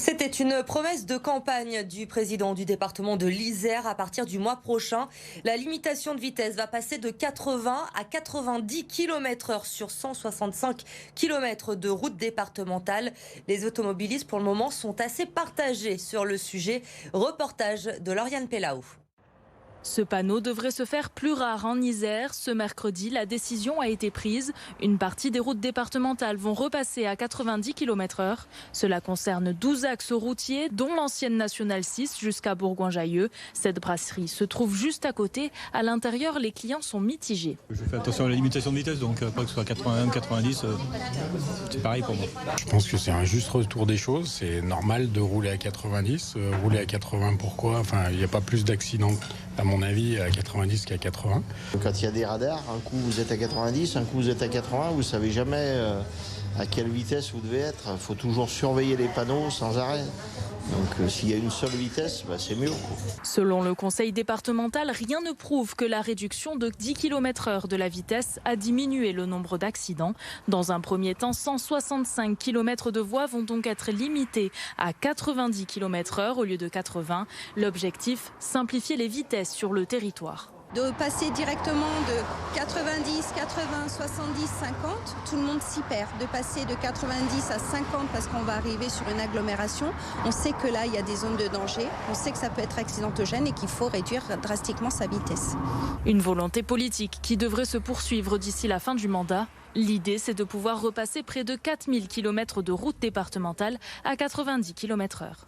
C'était une promesse de campagne du président du département de l'Isère. À partir du mois prochain, la limitation de vitesse va passer de 80 à 90 km/h sur 165 km de route départementale. Les automobilistes, pour le moment, sont assez partagés sur le sujet. Reportage de Lauriane Pellaou. Ce panneau devrait se faire plus rare en Isère. Ce mercredi, la décision a été prise. Une partie des routes départementales vont repasser à 90 km/h. Cela concerne 12 axes routiers, dont l'ancienne Nationale 6 jusqu'à Bourgoin-Jallieu. Cette brasserie se trouve juste à côté. À l'intérieur, les clients sont mitigés. Je fais attention à la limitation de vitesse, donc pas que ce soit 80, 90, c'est pareil pour moi. Je pense que c'est un juste retour des choses. C'est normal de rouler à 90. Rouler à 80, pourquoi? Enfin, il n'y a pas plus d'accidents, à mon avis, à 90 qu'à 80. Quand il y a des radars, un coup vous êtes à 90, un coup vous êtes à 80, vous ne savez jamais à quelle vitesse vous devez être. Il faut toujours surveiller les panneaux sans arrêt. Donc s'il y a une seule vitesse, c'est mieux. Selon le conseil départemental, rien ne prouve que la réduction de 10 km/h de la vitesse a diminué le nombre d'accidents. Dans un premier temps, 165 km de voies vont donc être limités à 90 km/h au lieu de 80. L'objectif, simplifier les vitesses sur le territoire. De passer directement de 90, 80, 70, 50, tout le monde s'y perd. De passer de 90 à 50 parce qu'on va arriver sur une agglomération, on sait que là, il y a des zones de danger, on sait que ça peut être accidentogène et qu'il faut réduire drastiquement sa vitesse. Une volonté politique qui devrait se poursuivre d'ici la fin du mandat. L'idée, c'est de pouvoir repasser près de 4000 km de route départementale à 90 km/h.